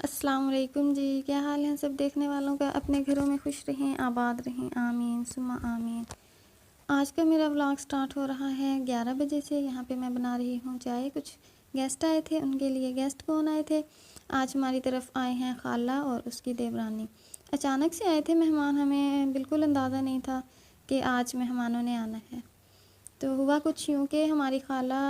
अस्सलाम वालेकुम जी। क्या हाल है सब देखने वालों का। अपने घरों में खुश रहें, आबाद रहें, आमीन सुम्मा आमीन। आज का मेरा व्लॉग स्टार्ट हो रहा है 11 बजे से। यहाँ पे मैं बना रही हूँ चाय। कुछ गेस्ट आए थे, उनके लिए। गेस्ट कौन आए थे? आज हमारी तरफ आए हैं खाला और उसकी देवरानी। अचानक से आए थे मेहमान, हमें बिल्कुल अंदाज़ा नहीं था कि आज मेहमानों ने आना है। तो हुआ कुछ यूँ कि हमारी खाला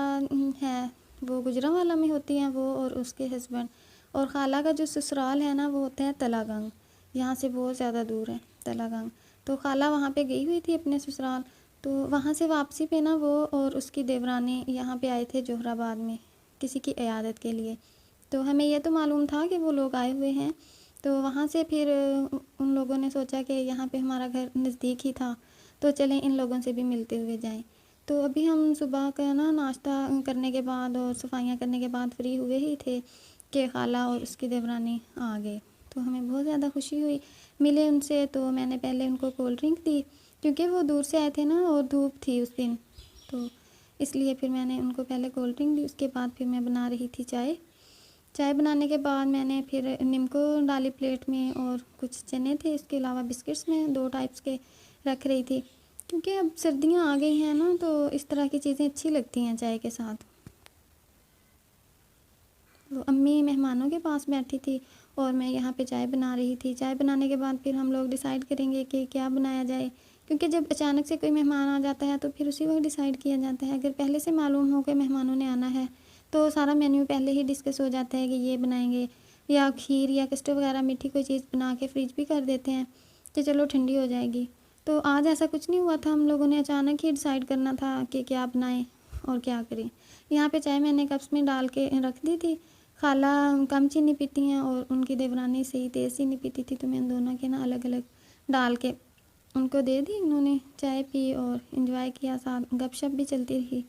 है वो गुजरांवाला में होती हैं, वो और उसके हस्बैंड। और खाला का जो ससुराल है ना वो होता है तलागंग, यहाँ से बहुत ज़्यादा दूर है तलागंग। तो खाला वहाँ पे गई हुई थी अपने ससुराल। तो वहाँ से वापसी पे ना वो और उसकी देवरानी यहाँ पे आए थे जोहराबाद में किसी की इयादत के लिए। तो हमें यह तो मालूम था कि वो लोग आए हुए हैं। तो वहाँ से फिर उन लोगों ने सोचा कि यहाँ पे हमारा घर नज़दीक ही था, तो चलें इन लोगों से भी मिलते हुए जाएं। तो अभी हम सुबह का ना नाश्ता करने के बाद और सफाइयाँ करने के बाद फ्री हुए ही थे कि खाला और उसकी देवरानी आ गए। तो हमें बहुत ज़्यादा खुशी हुई, मिले उनसे। तो मैंने पहले उनको कोल्ड ड्रिंक दी, क्योंकि वो दूर से आए थे ना और धूप थी उस दिन, तो इसलिए फिर मैंने उनको पहले कोल्ड ड्रिंक दी। उसके बाद फिर मैं बना रही थी चाय। चाय बनाने के बाद मैंने फिर नींबू डाली प्लेट में, और कुछ चने थे, इसके अलावा बिस्किट्स में 2 टाइप्स के रख रही थी, क्योंकि अब सर्दियाँ आ गई हैं ना, तो इस तरह की चीज़ें अच्छी लगती हैं चाय के साथ। तो अम्मी मेहमानों के पास बैठी थी और मैं यहाँ पे चाय बना रही थी। चाय बनाने के बाद फिर हम लोग डिसाइड करेंगे कि क्या बनाया जाए, क्योंकि जब अचानक से कोई मेहमान आ जाता है तो फिर उसी वक्त डिसाइड किया जाता है। अगर पहले से मालूम हो कि मेहमानों ने आना है तो सारा मेन्यू पहले ही डिस्कस हो जाता है कि ये बनाएंगे, या खीर या कस्टर्ड वगैरह मीठी कोई चीज़ बना के फ्रिज भी कर देते हैं कि चलो ठंडी हो जाएगी। तो आज ऐसा कुछ नहीं हुआ था, हम लोगों ने अचानक ही डिसाइड करना था कि क्या बनाएं और क्या करें। यहाँ पे चाय मैंने कप्स में डाल के रख दी थी। खाला कम चीनी पीती हैं और उनकी देवरानी से ही तेज़ चीनी पीती थी, तो मैं उन दोनों के ना अलग अलग डाल के उनको दे दी। उन्होंने चाय पी और इन्जॉय किया, साथ गपशप भी चलती रही।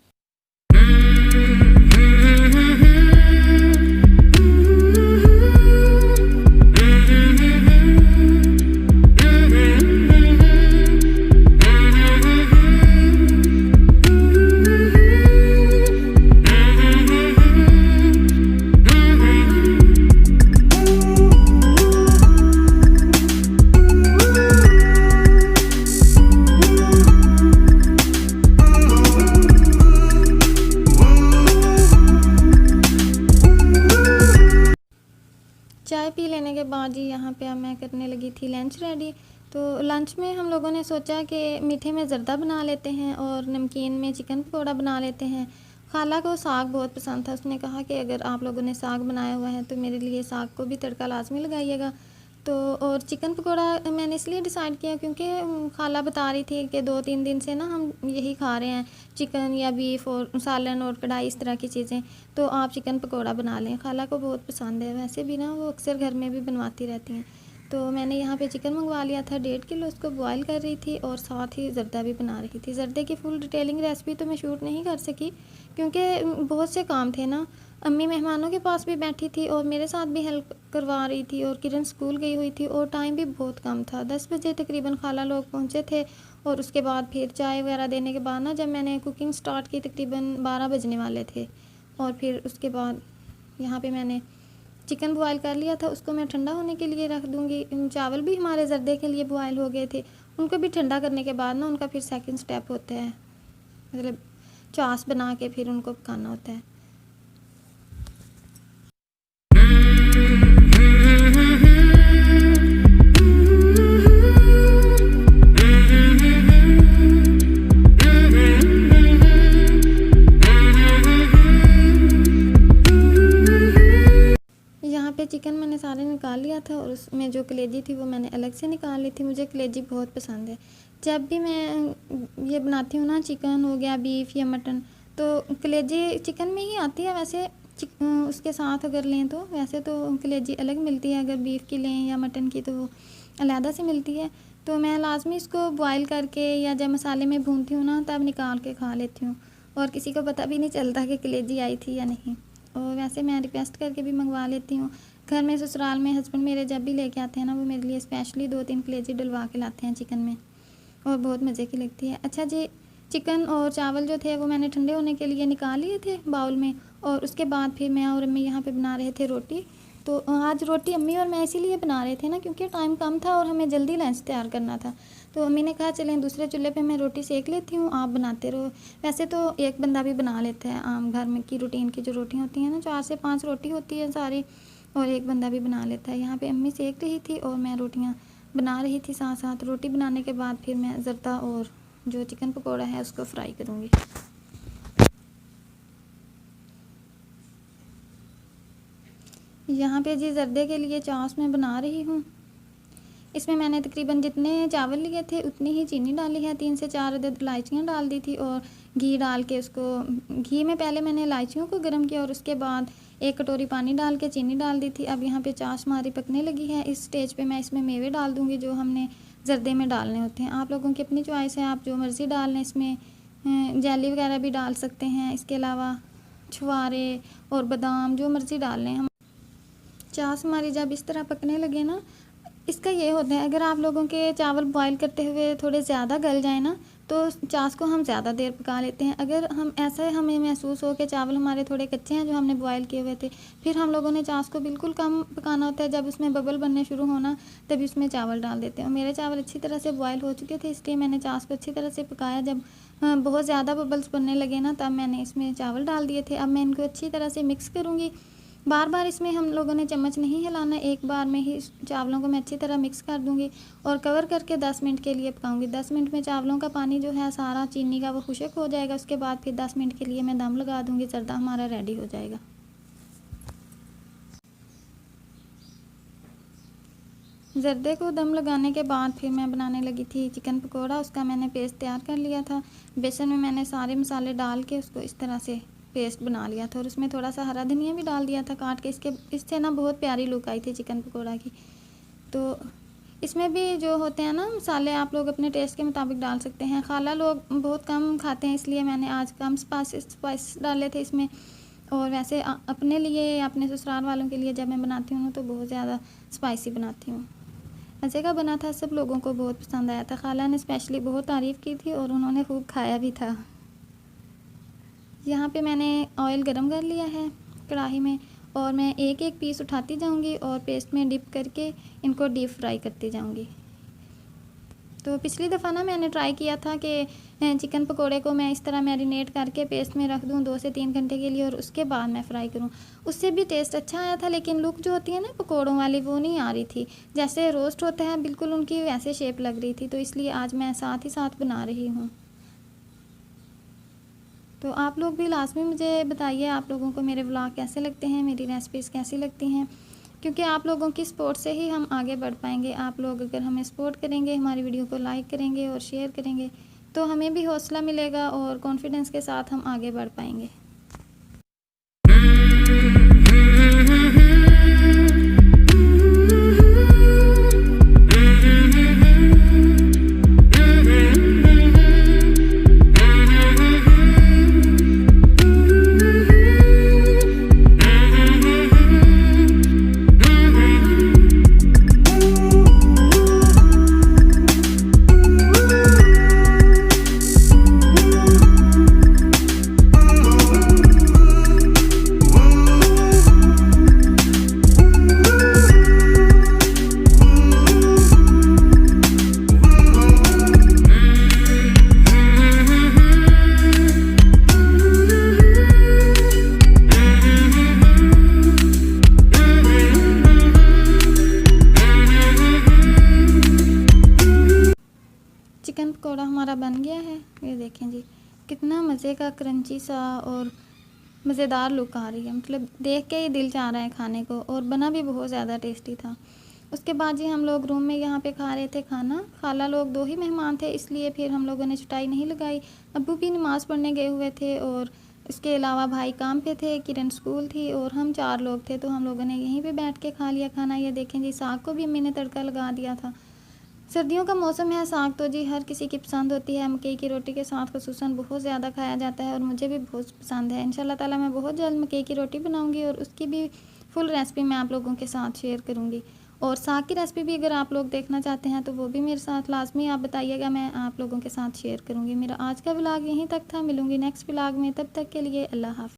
चाय पी लेने के बाद जी यहाँ पे अब मैं करने लगी थी लंच रेडी। तो लंच में हम लोगों ने सोचा कि मीठे में ज़र्दा बना लेते हैं और नमकीन में चिकन पकौड़ा बना लेते हैं। खाला को साग बहुत पसंद था, उसने कहा कि अगर आप लोगों ने साग बनाया हुआ है तो मेरे लिए साग को भी तड़का लाजमी लगाइएगा। तो और चिकन पकौड़ा मैंने इसलिए डिसाइड किया क्योंकि खाला बता रही थी कि 2-3 दिन से ना हम यही खा रहे हैं, चिकन या बीफ और सालन और कढ़ाई, इस तरह की चीज़ें। तो आप चिकन पकौड़ा बना लें, खाला को बहुत पसंद है। वैसे भी ना वो अक्सर घर में भी बनवाती रहती हैं। तो मैंने यहाँ पे चिकन मंगवा लिया था 1.5 किलो, उसको बॉयल कर रही थी और साथ ही ज़र्दा भी बना रही थी। ज़र्दे की फुल डिटेलिंग रेसिपी तो मैं शूट नहीं कर सकी क्योंकि बहुत से काम थे ना। अम्मी मेहमानों के पास भी बैठी थी और मेरे साथ भी हेल्प करवा रही थी, और किरण स्कूल गई हुई थी और टाइम भी बहुत कम था। 10 बजे तकरीबन खाला लोग पहुँचे थे, और उसके बाद फिर चाय वगैरह देने के बाद ना जब मैंने कुकिंग स्टार्ट की तकरीबन 12 बजने वाले थे। और फिर उसके बाद यहाँ पे मैंने चिकन बॉयल कर लिया था, उसको मैं ठंडा होने के लिए रख दूँगी। चावल भी हमारे ज़र्दे के लिए बॉयल हो गए थे, उनको भी ठंडा करने के बाद ना उनका फिर सेकंड स्टेप होता है, मतलब चास बना के फिर उनको पकाना होता है। यहाँ पे चिकन मैंने सारे निकाल लिया था और उसमें जो कलेजी थी वो मैंने अलग से निकाल ली थी। मुझे कलेजी बहुत पसंद है। जब भी मैं ये बनाती हूँ ना, चिकन हो गया, बीफ या मटन, तो कलेजी चिकन में ही आती है। वैसे उसके साथ अगर लें तो वैसे तो कलेजी अलग मिलती है, अगर बीफ की लें या मटन की तो वो अलहदा से मिलती है। तो मैं लाजमी इसको बॉयल करके या जब मसाले में भूनती हूँ ना तब निकाल के खा लेती हूँ, और किसी को पता भी नहीं चलता कि कलेजी आई थी या नहीं। और वैसे मैं रिक्वेस्ट करके भी मंगवा लेती हूँ। घर में ससुराल में हस्बैंड मेरे जब भी लेके आते हैं ना, वो मेरे लिए स्पेशली 2-3 कलेजी डलवा के लाते हैं चिकन में, और बहुत मज़े की लगती है। अच्छा जी, चिकन और चावल जो थे वो मैंने ठंडे होने के लिए निकाल लिए थे बाउल में, और उसके बाद फिर मैं और अम्मी यहाँ पे बना रहे थे रोटी। तो आज रोटी अम्मी और मैं इसीलिए बना रहे थे ना, क्योंकि टाइम कम था और हमें जल्दी लंच तैयार करना था। तो अम्मी ने कहा चलें दूसरे चूल्हे पे मैं रोटी सेक लेती हूँ, आप बनाते रहो। वैसे तो एक बंदा भी बना लेता है, आम घर में की रूटीन की जो रोटी होती हैं ना, 4 से 5 रोटी होती है सारी, और एक बंदा भी बना लेता है। यहाँ पे अम्मी सेक रही थी और मैं रोटियाँ बना रही थी साथ साथ। रोटी बनाने के बाद फिर मैं ज़र्दा और जो चिकन पकौड़ा है उसको फ्राई करूँगी। यहाँ पे जी ज़र्दे के लिए चाश मैं बना रही हूँ। इसमें मैंने तकरीबन जितने चावल लिए थे उतनी ही चीनी डाली है, 3 से 4 अदद इलायचियाँ डाल दी थी और घी डाल के उसको, घी में पहले मैंने इलायचियों को गर्म किया और उसके बाद 1 कटोरी पानी डाल के चीनी डाल दी थी। अब यहाँ पे चाश हमारी पकने लगी है। इस स्टेज पे मैं इसमें मेवे डाल दूँगी जो हमने ज़र्दे में डालने होते हैं। आप लोगों की अपनी चॉइस है, आप जो मर्ज़ी डाल लें। इसमें जेली वगैरह भी डाल सकते हैं, इसके अलावा छुआरे और बादाम जो मर्ज़ी डाल लें। हम चाश हमारी जब इस तरह पकने लगे ना, इसका ये होता है अगर आप लोगों के चावल बॉईल करते हुए थोड़े ज़्यादा गल जाए ना, तो चाश को हम ज़्यादा देर पका लेते हैं। अगर हम ऐसा हमें महसूस हो कि चावल हमारे थोड़े कच्चे हैं जो हमने बॉईल किए हुए थे, फिर हम लोगों ने चाश को बिल्कुल कम पकाना होता है। जब उसमें बबल बनने शुरू होना तभी उसमें चावल डाल देते हैं। और मेरे चावल अच्छी तरह से बॉयल हो चुके थे, इसलिए मैंने चाश को अच्छी तरह से पकाया। जब बहुत ज़्यादा बबल्स बनने लगे ना, तब मैंने इसमें चावल डाल दिए थे। अब मैं इनको अच्छी तरह से मिक्स करूँगी। बार बार इसमें हम लोगों ने चम्मच नहीं हिलाना, एक बार में ही चावलों को मैं अच्छी तरह मिक्स कर दूंगी और कवर करके 10 मिनट के लिए पकाऊंगी। 10 मिनट में चावलों का पानी जो है सारा चीनी का वो खुश्क हो जाएगा। उसके बाद फिर 10 मिनट के लिए मैं दम लगा दूंगी, ज़र्दा हमारा रेडी हो जाएगा। ज़र्दे को दम लगाने के बाद फिर मैं बनाने लगी थी चिकन पकौड़ा। उसका मैंने पेस्ट तैयार कर लिया था। बेसन में मैंने सारे मसाले डाल के उसको इस तरह से पेस्ट बना लिया था और उसमें थोड़ा सा हरा धनिया भी डाल दिया था काट के। इससे ना बहुत प्यारी लुक आई थी चिकन पकौड़ा की। तो इसमें भी जो होते हैं ना मसाले, आप लोग अपने टेस्ट के मुताबिक डाल सकते हैं। खाला लोग बहुत कम खाते हैं, इसलिए मैंने आज कम स्पाइस डाले थे इसमें। और वैसे अपने लिए या अपने ससुराल वालों के लिए जब मैं बनाती हूँ तो बहुत ज़्यादा स्पाइसी बनाती हूँ। मज़े का बना था, सब लोगों को बहुत पसंद आया था। खाला ने स्पेशली बहुत तारीफ़ की थी और उन्होंने खूब खाया भी था। यहाँ पे मैंने ऑयल गरम कर लिया है कढ़ाई में और मैं एक एक पीस उठाती जाऊँगी और पेस्ट में डिप करके इनको डीप फ्राई करती जाऊँगी। तो पिछली दफ़ा ना मैंने ट्राई किया था कि चिकन पकोड़े को मैं इस तरह मैरिनेट करके पेस्ट में रख दूँ 2 से 3 घंटे के लिए और उसके बाद मैं फ्राई करूँ। उससे भी टेस्ट अच्छा आया था, लेकिन लुक जो होती है ना पकोड़ों वाली वो नहीं आ रही थी। जैसे रोस्ट होता है बिल्कुल उनकी वैसे शेप लग रही थी। तो इसलिए आज मैं साथ ही साथ बना रही हूँ। तो आप लोग भी लाजमी मुझे बताइए आप लोगों को मेरे व्लॉग कैसे लगते हैं, मेरी रेसिपीज़ कैसी लगती हैं, क्योंकि आप लोगों की सपोर्ट से ही हम आगे बढ़ पाएंगे। आप लोग अगर हमें सपोर्ट करेंगे, हमारी वीडियो को लाइक करेंगे और शेयर करेंगे, तो हमें भी हौसला मिलेगा और कॉन्फिडेंस के साथ हम आगे बढ़ पाएंगे। चिकन पकौड़ा हमारा बन गया है। ये देखें जी कितना मज़े का क्रंची सा और मज़ेदार लुक आ रही है, मतलब देख के ही दिल चाह रहा है खाने को, और बना भी बहुत ज़्यादा टेस्टी था। उसके बाद जी हम लोग रूम में यहाँ पे खा रहे थे खाना। खाला लोग 2 ही मेहमान थे, इसलिए फिर हम लोगों ने चटाई नहीं लगाई। अब्बू भी नमाज़ पढ़ने गए हुए थे और इसके अलावा भाई काम पे थे, किरण स्कूल थी और हम 4 लोग थे। तो हम लोगों ने यहीं पे बैठ के खा लिया खाना। ये देखें जी साग को भी अम्मी ने तड़का लगा दिया था। सर्दियों का मौसम है, साग तो जी हर किसी की पसंद होती है। मकई की रोटी के साथ ख़ुसूसन बहुत ज़्यादा खाया जाता है और मुझे भी बहुत पसंद है। इंशाल्लाह ताला मैं बहुत जल्द मकई की रोटी बनाऊंगी और उसकी भी फुल रेसिपी मैं आप लोगों के साथ शेयर करूंगी। और साग की रेसिपी भी अगर आप लोग देखना चाहते हैं तो वो भी मेरे साथ लाजमी आप बताइएगा, मैं आप लोगों के साथ शेयर करूँगी। मेरा आज का व्लॉग यहीं तक था। मिलूँगी नेक्स्ट व्लॉग में, तब तक के लिए अल्लाह हाफ़िज़।